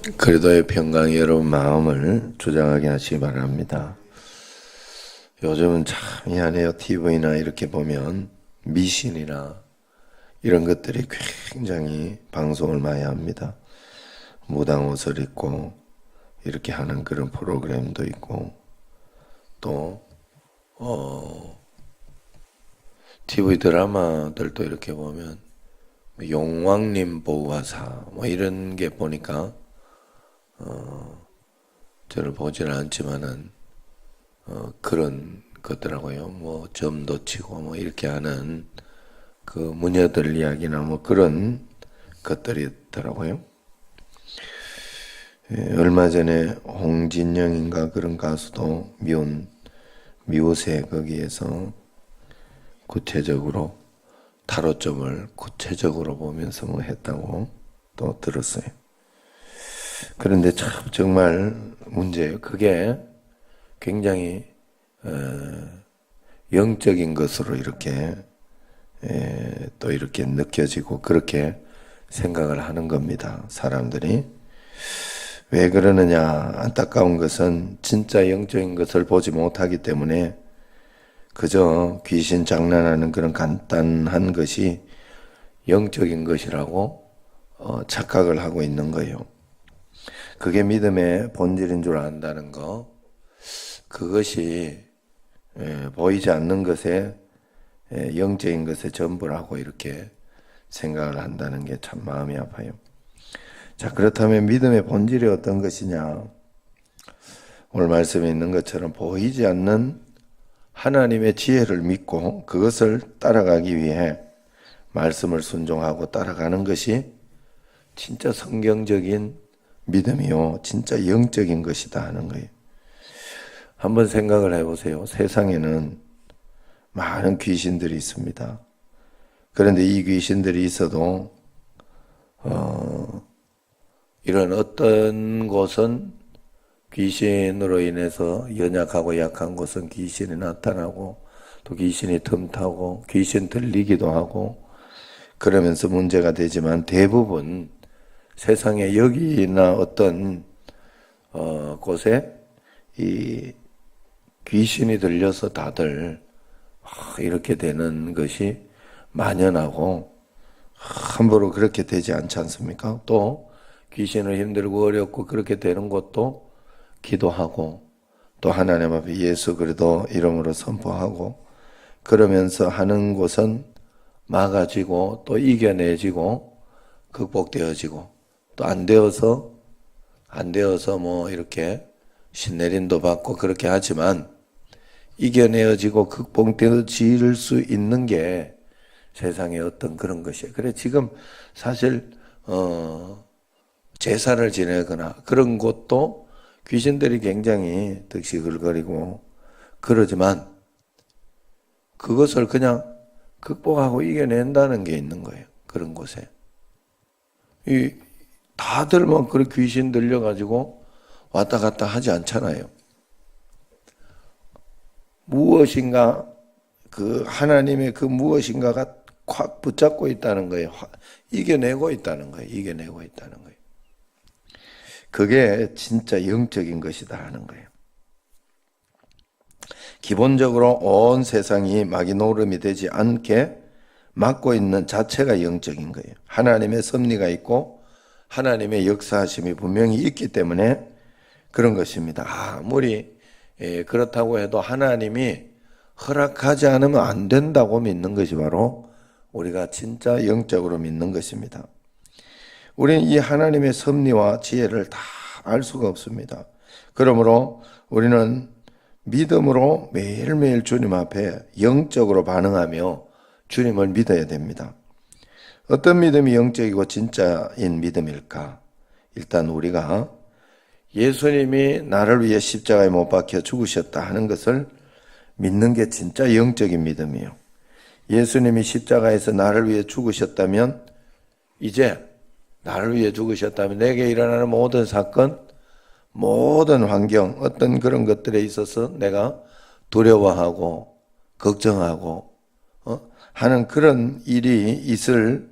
그리도의 평강 여러분 마음을 주장하게 하시기 바랍니다. 요즘은 참 미안해요. TV나 이렇게 보면 미신이나 이런 것들이 굉장히 방송을 많이 합니다. 무당 옷을 입고 이렇게 하는 그런 프로그램도 있고 또 TV 드라마들도 이렇게 보면 용왕님 보호하사 뭐 이런 게 보니까 저를 보지는 않지만은 그런 것더라고요. 뭐 점도 치고 뭐 이렇게 하는 그 무녀들 이야기나 뭐 그런 것들이 있더라고요. 얼마 전에 홍진영인가 그런 가수도 미우새 거기에서 구체적으로 타로점을 구체적으로 보면서 뭐 했다고 또 들었어요. 그런데 참 정말 문제예요. 그게 굉장히 영적인 것으로 이렇게 또 이렇게 느껴지고 그렇게 생각을 하는 겁니다. 사람들이. 왜 그러느냐? 안타까운 것은 진짜 영적인 것을 보지 못하기 때문에 그저 귀신 장난하는 그런 간단한 것이 영적인 것이라고 착각을 하고 있는 거예요. 그게 믿음의 본질인 줄 안다는 거, 그것이 보이지 않는 것에 영적인 것의 전부라고 이렇게 생각을 한다는 게 참 마음이 아파요. 자, 그렇다면 믿음의 본질이 어떤 것이냐? 오늘 말씀에 있는 것처럼 보이지 않는 하나님의 지혜를 믿고 그것을 따라가기 위해 말씀을 순종하고 따라가는 것이 진짜 성경적인 믿음이요, 진짜 영적인 것이다 하는 거예요. 한번 생각을 해보세요. 세상에는 많은 귀신들이 있습니다. 그런데 이 귀신들이 있어도 이런 어떤 곳은 귀신으로 인해서 연약하고 약한 곳은 귀신이 나타나고 또 귀신이 틈타고 귀신 들리기도 하고 그러면서 문제가 되지만 대부분 세상에 여기나 어떤 곳에 이 귀신이 들려서 다들 이렇게 되는 것이 만연하고 함부로 그렇게 되지 않지 않습니까? 또 귀신을 힘들고 어렵고 그렇게 되는 것도 기도하고 또 하나님 앞에 예수 그리스도 이름으로 선포하고 그러면서 하는 곳은 막아지고 또 이겨내지고 극복되어지고 또 안 되어서 뭐 이렇게 신내림도 받고 그렇게 하지만 이겨내어지고 극복되어질 수 있는 게 세상의 어떤 그런 것이에요. 그래 지금 사실 제사를 지내거나 그런 곳도 귀신들이 굉장히 득실거리고 그러지만 그것을 그냥 극복하고 이겨낸다는 게 있는 거예요. 그런 곳에. 다들 막 그런 귀신 들려가지고 왔다 갔다 하지 않잖아요. 무엇인가 그 하나님의 그 무엇인가가 콱 붙잡고 있다는 거예요. 이겨내고 있다는 거예요. 이겨내고 있다는 거예요. 그게 진짜 영적인 것이다 하는 거예요. 기본적으로 온 세상이 마귀 노름이 되지 않게 막고 있는 자체가 영적인 거예요. 하나님의 섭리가 있고 하나님의 역사하심이 분명히 있기 때문에 그런 것입니다. 아무리 그렇다고 해도 하나님이 허락하지 않으면 안 된다고 믿는 것이 바로 우리가 진짜 영적으로 믿는 것입니다. 우리는 이 하나님의 섭리와 지혜를 다 알 수가 없습니다. 그러므로 우리는 믿음으로 매일매일 주님 앞에 영적으로 반응하며 주님을 믿어야 됩니다. 어떤 믿음이 영적이고 진짜인 믿음일까? 일단 우리가 예수님이 나를 위해 십자가에 못 박혀 죽으셨다 하는 것을 믿는 게 진짜 영적인 믿음이에요. 예수님이 십자가에서 나를 위해 죽으셨다면 이제 나를 위해 죽으셨다면 내게 일어나는 모든 사건, 모든 환경, 어떤 그런 것들에 있어서 내가 두려워하고 걱정하고 하는 그런 일이 있을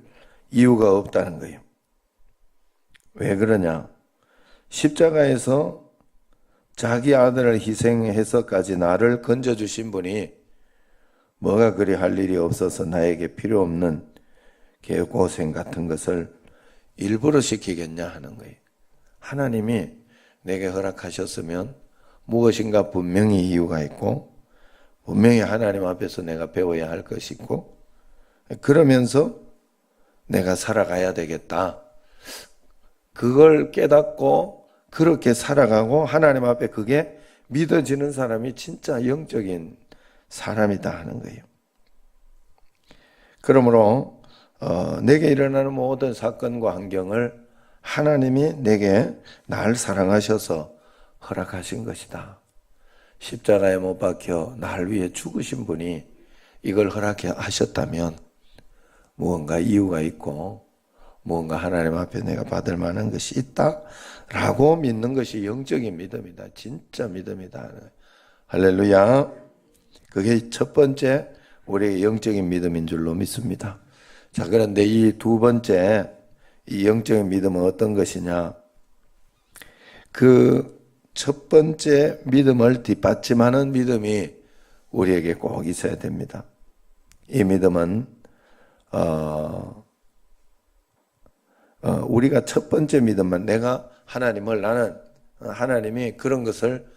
이유가 없다는 거예요. 왜 그러냐? 십자가에서 자기 아들을 희생해서까지 나를 건져주신 분이 뭐가 그리 할 일이 없어서 나에게 필요 없는 개고생 같은 것을 일부러 시키겠냐 하는 거예요. 하나님이 내게 허락하셨으면 무엇인가 분명히 이유가 있고 분명히 하나님 앞에서 내가 배워야 할 것이 있고 그러면서 내가 살아가야 되겠다. 그걸 깨닫고 그렇게 살아가고 하나님 앞에 그게 믿어지는 사람이 진짜 영적인 사람이다 하는 거예요. 그러므로 내게 일어나는 모든 사건과 환경을 하나님이 내게 날 사랑하셔서 허락하신 것이다. 십자가에 못 박혀 날 위해 죽으신 분이 이걸 허락하셨다면 무언가 이유가 있고 무언가 하나님 앞에 내가 받을 만한 것이 있다라고 믿는 것이 영적인 믿음이다. 진짜 믿음이다. 할렐루야. 그게 첫 번째 우리의 영적인 믿음인 줄로 믿습니다. 자, 그런데 이 두 번째 이 영적인 믿음은 어떤 것이냐? 그 첫 번째 믿음을 뒷받침하는 믿음이 우리에게 꼭 있어야 됩니다. 이 믿음은 우리가 첫 번째 믿음만 내가 나는 하나님이 그런 것을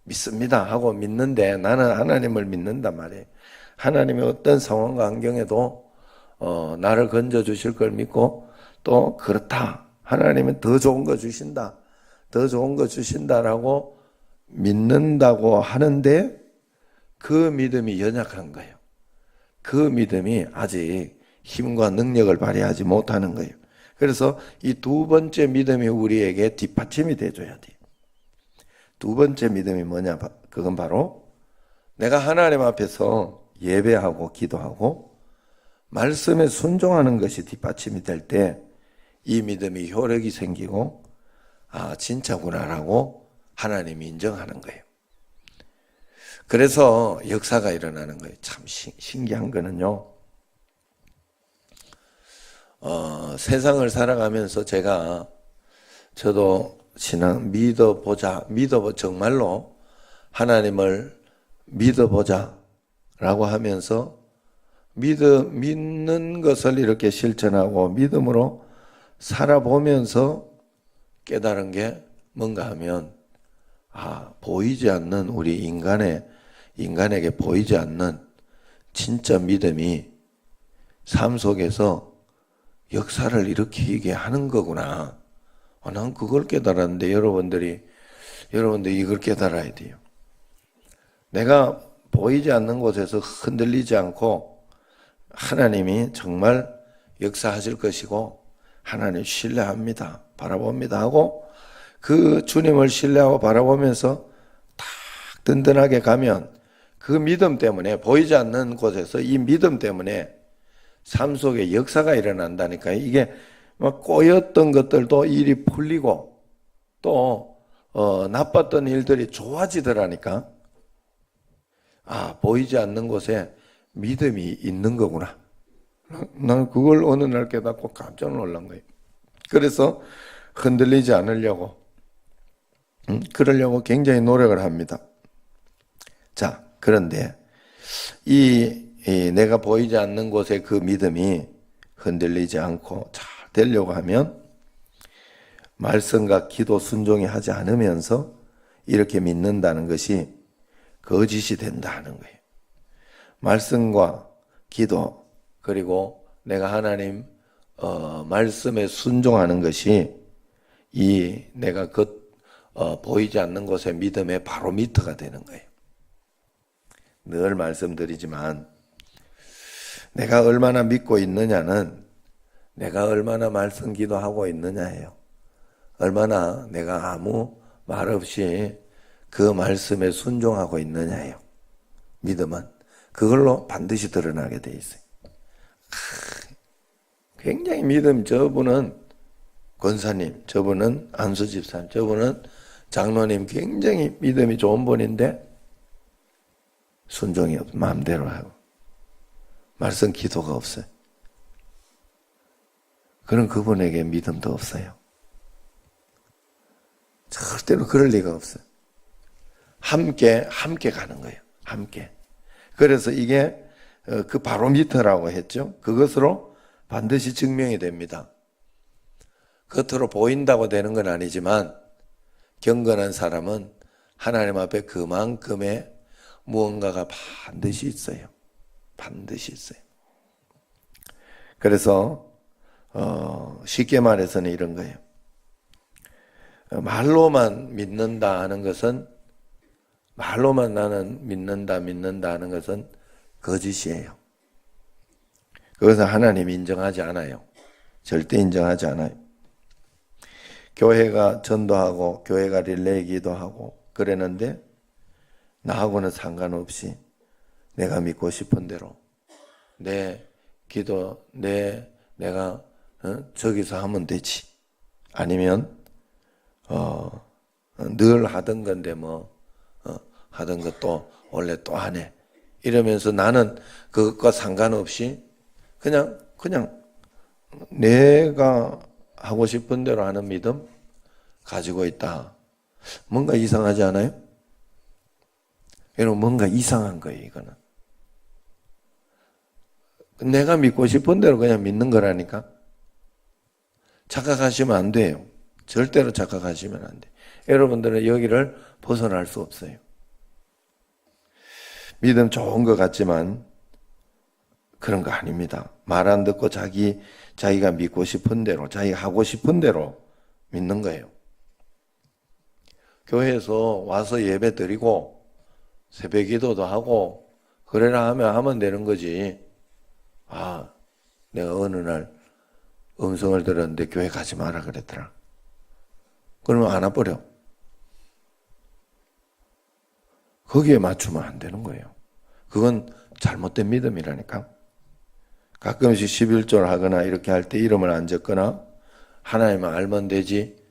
믿습니다 하고 믿는데 나는 하나님을 믿는단 말이에요. 하나님이 어떤 상황과 환경에도 나를 건져주실 걸 믿고 또 그렇다. 하나님은 더 좋은 거 주신다. 더 좋은 거 주신다라고 믿는다고 하는데 그 믿음이 연약한 거예요. 그 믿음이 아직 힘과 능력을 발휘하지 못하는 거예요. 그래서 이 두 번째 믿음이 우리에게 뒷받침이 돼줘야 돼요. 두 번째 믿음이 뭐냐? 그건 바로 내가 하나님 앞에서 예배하고 기도하고 말씀에 순종하는 것이 뒷받침이 될 때 이 믿음이 효력이 생기고 아 진짜구나라고 하나님이 인정하는 거예요. 그래서 역사가 일어나는 거예요. 참 신기한 거는요. 세상을 살아가면서 저도 신앙 정말로 하나님을 믿어보자 라고 하면서 믿는 것을 이렇게 실천하고 믿음으로 살아보면서 깨달은 게 뭔가 하면 보이지 않는 우리 인간에게 보이지 않는 진짜 믿음이 삶 속에서 역사를 일으키게 하는 거구나. 난 그걸 깨달았는데 여러분들이 이걸 깨달아야 돼요. 내가 보이지 않는 곳에서 흔들리지 않고 하나님이 정말 역사하실 것이고 하나님 신뢰합니다. 바라봅니다 하고 그 주님을 신뢰하고 바라보면서 딱 든든하게 가면 그 믿음 때문에 보이지 않는 곳에서 이 믿음 때문에 삶 속에 역사가 일어난다니까. 이게 막 꼬였던 것들도 일이 풀리고 또 나빴던 일들이 좋아지더라니까. 보이지 않는 곳에 믿음이 있는 거구나. 나는 그걸 어느 날 깨닫고 깜짝 놀란 거예요. 그래서 흔들리지 않으려고 그러려고 굉장히 노력을 합니다. 자, 그런데 내가 보이지 않는 곳에 그 믿음이 흔들리지 않고 잘 되려고 하면 말씀과 기도 순종이 하지 않으면서 이렇게 믿는다는 것이 거짓이 된다는 거예요. 말씀과 기도 그리고 내가 하나님 말씀에 순종하는 것이 내가 보이지 않는 곳의 믿음의 바로미터가 되는 거예요. 늘 말씀드리지만 내가 얼마나 믿고 있느냐는 내가 얼마나 말씀 기도하고 있느냐예요. 얼마나 내가 아무 말 없이 그 말씀에 순종하고 있느냐예요. 믿음은 그걸로 반드시 드러나게 돼 있어요. 굉장히 저분은 권사님, 저분은 안수 집사님, 저분은 장로님 굉장히 믿음이 좋은 분인데 순종이 없어. 마음대로 하고 말씀 기도가 없어요. 그런 그분에게 믿음도 없어요. 절대로 그럴 리가 없어요. 함께 가는 거예요. 함께. 그래서 이게 그 바로미터라고 했죠. 그것으로 반드시 증명이 됩니다. 겉으로 보인다고 되는 건 아니지만 경건한 사람은 하나님 앞에 그만큼의 무언가가 반드시 있어요. 반드시 있어요. 그래서 쉽게 말해서는 이런 거예요. 말로만 믿는다 하는 것은, 말로만 나는 믿는다 하는 것은 거짓이에요. 그것은 하나님이 인정하지 않아요. 절대 인정하지 않아요. 교회가 전도하고 교회가 릴레이 기도하고 그랬는데 나하고는 상관없이 내가 믿고 싶은 대로 내 기도, 내가 저기서 하면 되지. 아니면 늘 하던 건데 하던 것도 원래 또 하네. 이러면서 나는 그것과 상관없이 그냥 내가 하고 싶은 대로 하는 믿음 가지고 있다. 뭔가 이상하지 않아요? 여러분, 뭔가 이상한 거예요, 이거는. 내가 믿고 싶은 대로 그냥 믿는 거라니까. 착각하시면 안 돼요. 절대로 착각하시면 안 돼요. 여러분들은 여기를 벗어날 수 없어요. 믿음 좋은 것 같지만 그런 거 아닙니다. 말 안 듣고 자기가 믿고 싶은 대로, 자기가 하고 싶은 대로 믿는 거예요. 교회에서 와서 예배 드리고 새벽 기도도 하고 그래라 하면 되는 거지. 내가 어느 날 음성을 들었는데 교회 가지 마라 그랬더라. 그러면 안 와버려. 거기에 맞추면 안 되는 거예요. 그건 잘못된 믿음이라니까. 가끔씩 11조를 하거나 이렇게 할 때 이름을 안 적거나 하나님만 알면 되지.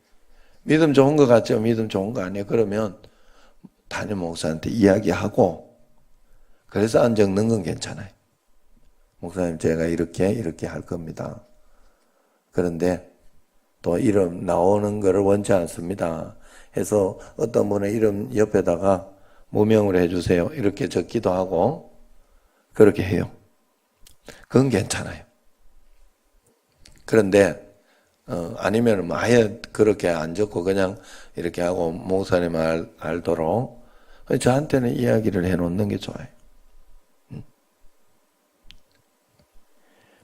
믿음 좋은 거 같죠? 믿음 좋은 거 아니에요? 그러면 담임 목사한테 이야기하고 그래서 안 적는 건 괜찮아요. 목사님, 제가 이렇게 할 겁니다. 그런데 또 이름 나오는 거를 원치 않습니다. 해서 어떤 분의 이름 옆에다가 무명으로 해주세요. 이렇게 적기도 하고 그렇게 해요. 그건 괜찮아요. 그런데 아니면 아예 그렇게 안 적고 그냥 이렇게 하고 목사님 알도록 저한테는 이야기를 해놓는 게 좋아요.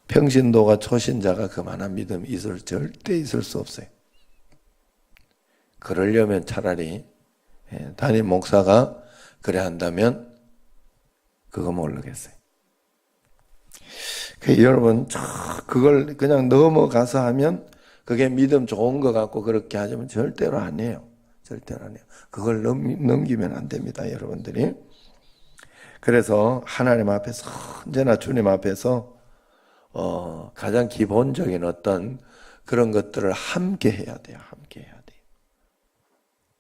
평신도가 초신자가 그만한 믿음이 절대 있을 수 없어요. 그러려면 차라리 담임 목사가 그래 한다면 그거 모르겠어요. 여러분, 그걸 그냥 넘어가서 하면 그게 믿음 좋은 것 같고 그렇게 하자면 절대로 아니에요. 절대로 아니에요. 그걸 넘기면 안 됩니다, 여러분들이. 그래서 하나님 앞에서, 언제나 주님 앞에서 가장 기본적인 어떤 그런 것들을 함께 해야 돼요. 함께 해야 돼요.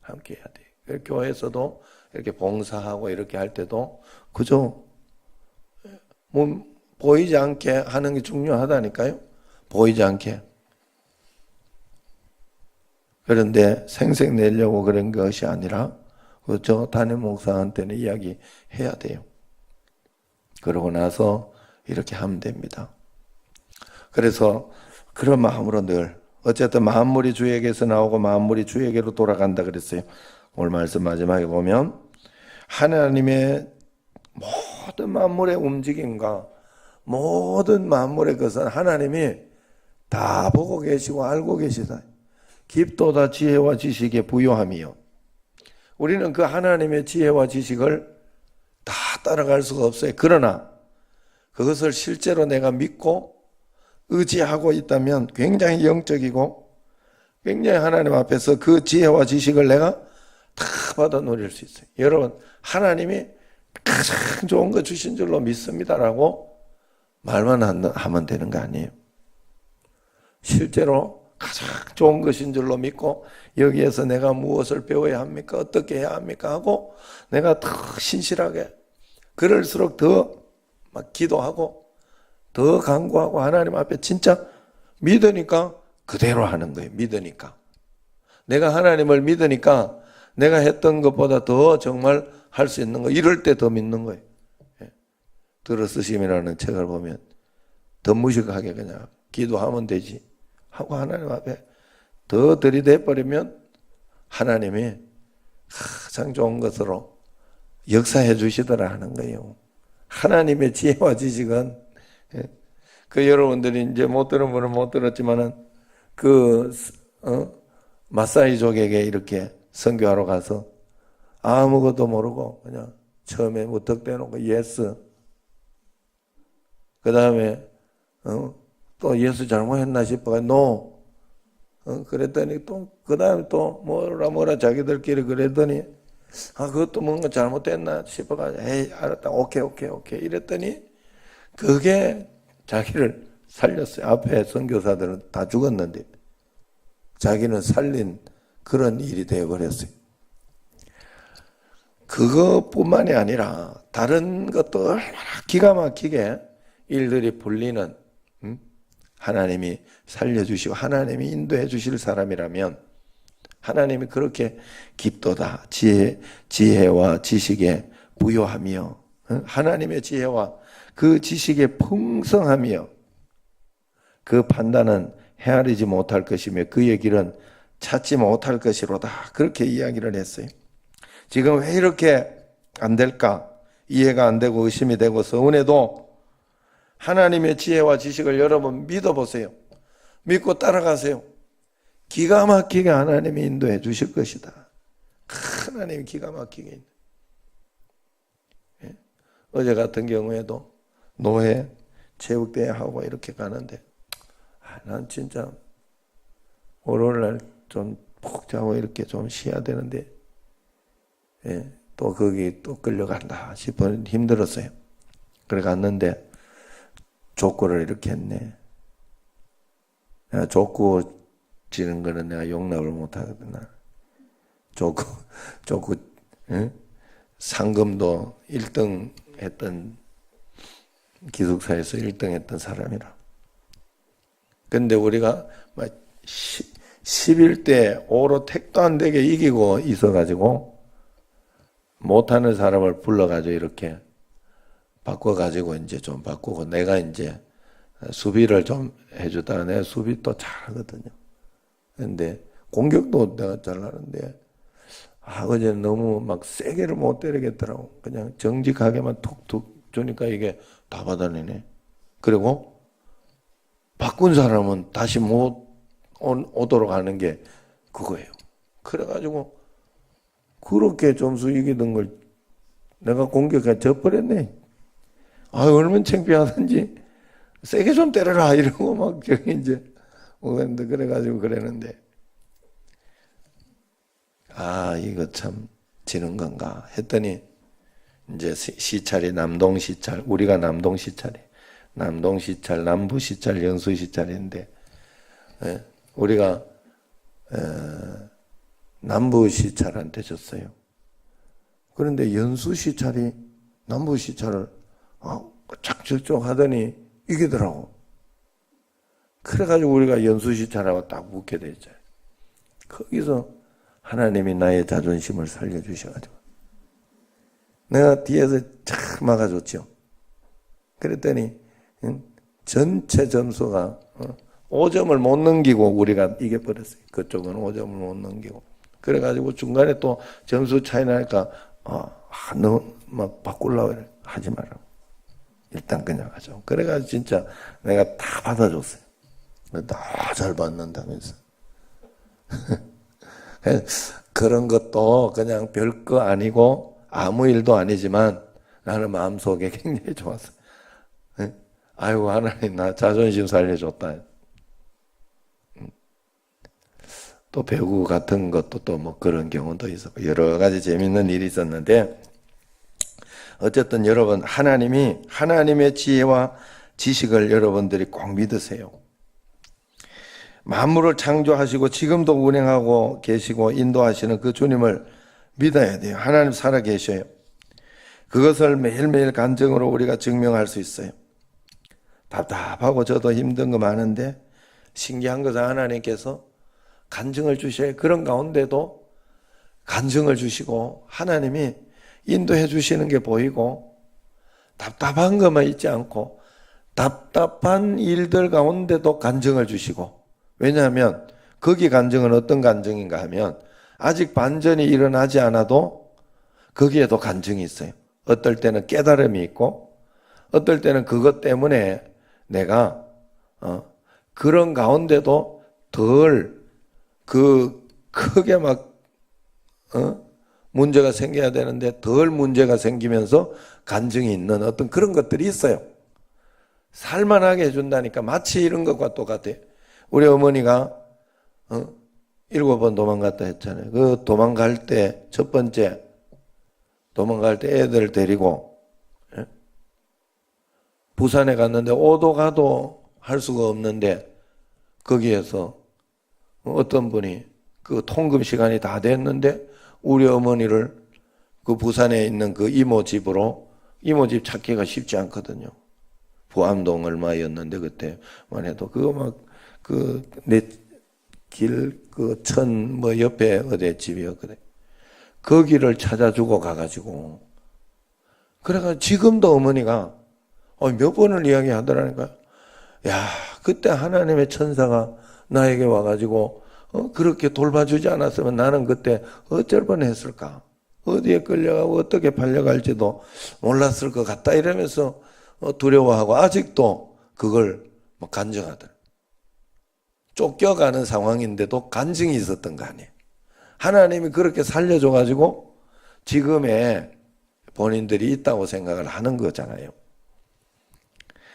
함께 해야 돼요. 교회에서도 이렇게 봉사하고 이렇게 할 때도 그저 보이지 않게 하는 게 중요하다니까요. 보이지 않게. 그런데 생색 내려고 그런 것이 아니라 저 담임 목사한테는 이야기해야 돼요. 그러고 나서 이렇게 하면 됩니다. 그래서 그런 마음으로 늘 어쨌든 만물이 주에게서 나오고 만물이 주에게로 돌아간다 그랬어요. 오늘 말씀 마지막에 보면 하나님의 모든 만물의 움직임과 모든 만물의 것은 하나님이 다 보고 계시고 알고 계시다. 깊도다 지혜와 지식의 부요함이요. 우리는 그 하나님의 지혜와 지식을 다 따라갈 수가 없어요. 그러나 그것을 실제로 내가 믿고 의지하고 있다면 굉장히 영적이고 굉장히 하나님 앞에서 그 지혜와 지식을 내가 다 받아 누릴 수 있어요. 여러분, 하나님이 가장 좋은 거 주신 줄로 믿습니다라고 말만 하면 되는 거 아니에요. 실제로 가장 좋은 것인 줄로 믿고 여기에서 내가 무엇을 배워야 합니까? 어떻게 해야 합니까? 하고 내가 더 신실하게 그럴수록 더 막 기도하고 더 간구하고 하나님 앞에 진짜 믿으니까 그대로 하는 거예요. 믿으니까. 내가 하나님을 믿으니까 내가 했던 것보다 더 정말 할 수 있는 거, 이럴 때 더 믿는 거예요. 들어쓰심이라는 책을 보면 더 무식하게 그냥 기도하면 되지 하고 하나님 앞에 더 들이대 버리면 하나님이 가장 좋은 것으로 역사해 주시더라 하는 거예요. 하나님의 지혜와 지식은 그 여러분들이 이제 못 들은 분은 못 들었지만은 마사이족에게 이렇게 선교하러 가서 아무것도 모르고 그냥 처음에 무턱대놓고 예스, 그 다음에 또 예수 잘못했나 싶어가 노, 그랬더니 또 그 다음에 또 뭐라 자기들끼리 그랬더니 그것도 뭔가 잘못됐나 싶어가 에이 알았다 오케이 이랬더니 그게 자기를 살렸어요. 앞에 선교사들은 다 죽었는데 자기는 살린 그런 일이 되어버렸어요. 그것뿐만이 아니라 다른 것도 얼마나 기가 막히게 일들이 풀리는, 하나님이 살려주시고 하나님이 인도해 주실 사람이라면 하나님이 그렇게 깊도다 지혜와 지식에 부요하며 하나님의 지혜와 그 지식에 풍성하며 그 판단은 헤아리지 못할 것이며 그의 길은 찾지 못할 것이로다, 그렇게 이야기를 했어요. 지금 왜 이렇게 안 될까? 이해가 안 되고 의심이 되고 서운해도 하나님의 지혜와 지식을 여러분 믿어보세요. 믿고 따라가세요. 기가 막히게 하나님이 인도해 주실 것이다. 하나님이 기가 막히게. 어제 같은 경우에도 노회 체육대회 하고 이렇게 가는데 난 진짜 월요일날 좀 푹 자고 이렇게 좀 쉬어야 되는데 또 거기 또 끌려간다 싶어 힘들었어요. 그래 갔는데 족구를 이렇게 했네. 내가 족구 지는 거는 내가 용납을 못 하거든. 족구 상금도 1등 했던, 기숙사에서 1등 했던 사람이라. 근데 우리가 11대 5로 택도 안 되게 이기고 있어가지고 못하는 사람을 불러가지고 이렇게 바꿔가지고 이제 좀 바꾸고 내가 이제 수비를 좀 해주다가 내가 수비 또 잘하거든요. 근데 공격도 내가 잘하는데 어제는 너무 막 세게를 못 때리겠더라고. 그냥 정직하게만 툭툭 주니까 이게 다 받아내네. 그리고 바꾼 사람은 다시 못 오도록 하는 게 그거예요. 그래가지고 그렇게 점수 이기던 걸 내가 공격해 져버렸네. 얼마나 창피하든지 세게 좀 때려라 이러고 막 저기 이제 오는데 그래가지고 그랬는데 이거 참 지는 건가 했더니 이제 시찰이 남동 시찰, 우리가 남동 시찰이 남동 시찰, 남부 시찰, 연수 시찰인데 우리가 남부 시찰한테 졌어요. 그런데 연수 시찰이 남부 시찰을 착적적 하더니 이기더라고. 그래가지고 우리가 연수 시찰하고 딱 붙게 됐죠. 거기서 하나님이 나의 자존심을 살려주셔가지고 내가 뒤에서 착 막아줬죠. 그랬더니 전체 점수가 5점을 못 넘기고 우리가 이겨버렸어요. 그쪽은 5점을 못 넘기고. 그래가지고 중간에 또 점수 차이 나니까 너 막 바꾸려고 그래. 하지 마라. 일단 그냥 하죠. 그래가지고 진짜 내가 다 받아줬어요. 다 잘 받는다면서. 그런 것도 그냥 별거 아니고 아무 일도 아니지만 나는 마음속에 굉장히 좋았어요. 아이고 하나님 나 자존심 살려줬다. 또 배구 같은 것도 또 뭐 그런 경우도 있었고 여러 가지 재밌는 일이 있었는데 어쨌든 여러분 하나님의 지혜와 지식을 여러분들이 꼭 믿으세요. 만물을 창조하시고 지금도 운행하고 계시고 인도하시는 그 주님을 믿어야 돼요. 하나님 살아 계셔요. 그것을 매일매일 간증으로 우리가 증명할 수 있어요. 답답하고 저도 힘든 거 많은데 신기한 것은 하나님께서 간증을 주셔야 그런 가운데도 간증을 주시고 하나님이 인도해 주시는 게 보이고 답답한 것만 있지 않고 답답한 일들 가운데도 간증을 주시고 왜냐하면 거기 간증은 어떤 간증인가 하면 아직 반전이 일어나지 않아도 거기에도 간증이 있어요. 어떨 때는 깨달음이 있고 어떨 때는 그것 때문에 내가 그런 가운데도 덜 크게 막 문제가 생겨야 되는데 덜 문제가 생기면서 간증이 있는 어떤 그런 것들이 있어요. 살만하게 해준다니까 마치 이런 것과 똑같아요. 우리 어머니가 7번 도망갔다 했잖아요. 그 도망갈 때 첫 번째 도망갈 때 애들 데리고 부산에 갔는데 오도 가도 할 수가 없는데 거기에서 어떤 분이 그 통금 시간이 다 됐는데 우리 어머니를 그 부산에 있는 그 이모 집으로 이모 집 찾기가 쉽지 않거든요. 부암동 얼마였는데 그때만 해도 그거 막 그 내 길 그 천 뭐 옆에 어디 집이었거든. 거기를 찾아주고 가가지고 그래가 지금도 어머니가 몇 번을 이야기하더라니까요. 야 그때 하나님의 천사가 나에게 와가지고 그렇게 돌봐주지 않았으면 나는 그때 어쩔 뻔했을까? 어디에 끌려가고 어떻게 팔려갈지도 몰랐을 것 같다 이러면서 두려워하고 아직도 그걸 간증하더라. 쫓겨가는 상황인데도 간증이 있었던 거 아니에요. 하나님이 그렇게 살려줘가지고 지금의 본인들이 있다고 생각을 하는 거잖아요.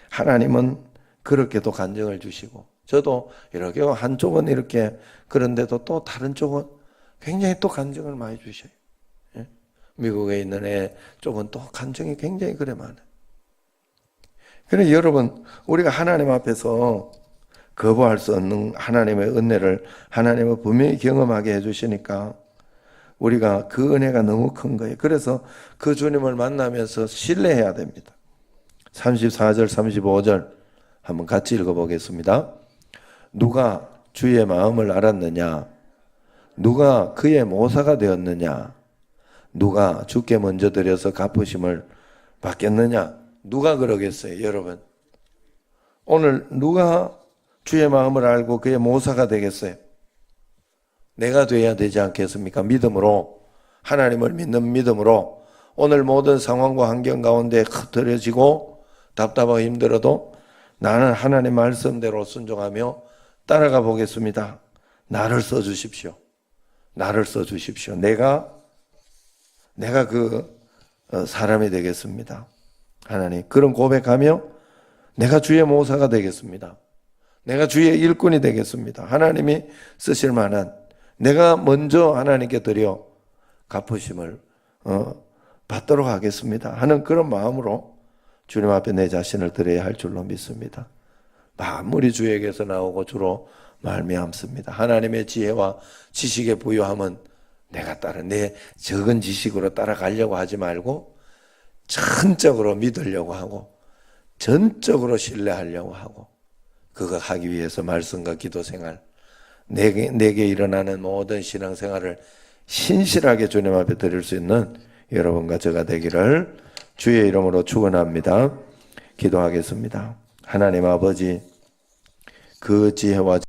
하나님은 그렇게도 간증을 주시고 저도 이렇게 한쪽은 이렇게 그런데도 또 다른 쪽은 굉장히 또 간증을 많이 주셔요. 예? 미국에 있는 애 쪽은 또 간증이 굉장히 그래 많아요. 그래서 여러분 우리가 하나님 앞에서 거부할 수 없는 하나님의 은혜를 하나님은 분명히 경험하게 해주시니까 우리가 그 은혜가 너무 큰 거예요. 그래서 그 주님을 만나면서 신뢰해야 됩니다. 34절 35절 한번 같이 읽어보겠습니다. 누가 주의 마음을 알았느냐? 누가 그의 모사가 되었느냐? 누가 주께 먼저 드려서 갚으심을 받겠느냐? 누가 그러겠어요, 여러분? 오늘 누가 주의 마음을 알고 그의 모사가 되겠어요? 내가 돼야 되지 않겠습니까? 믿음으로, 하나님을 믿는 믿음으로 오늘 모든 상황과 환경 가운데 흐트러지고 답답하고 힘들어도 나는 하나님 말씀대로 순종하며 따라가 보겠습니다. 나를 써주십시오. 나를 써주십시오. 내가 그 사람이 되겠습니다. 하나님, 그런 고백하며 내가 주의 모사가 되겠습니다. 내가 주의 일꾼이 되겠습니다. 하나님이 쓰실 만한 내가 먼저 하나님께 드려 갚으심을 받도록 하겠습니다 하는 그런 마음으로 주님 앞에 내 자신을 드려야 할 줄로 믿습니다. 만물이 주에게서 나오고 주로 말미암습니다. 하나님의 지혜와 지식의 부요함은 내가 내 적은 지식으로 따라가려고 하지 말고 전적으로 믿으려고 하고 전적으로 신뢰하려고 하고 그거 하기 위해서 말씀과 기도 생활 내게 일어나는 모든 신앙생활을 신실하게 주님 앞에 드릴 수 있는 여러분과 제가 되기를 주의 이름으로 축원합니다. 기도하겠습니다. 하나님 아버지 그 지혜와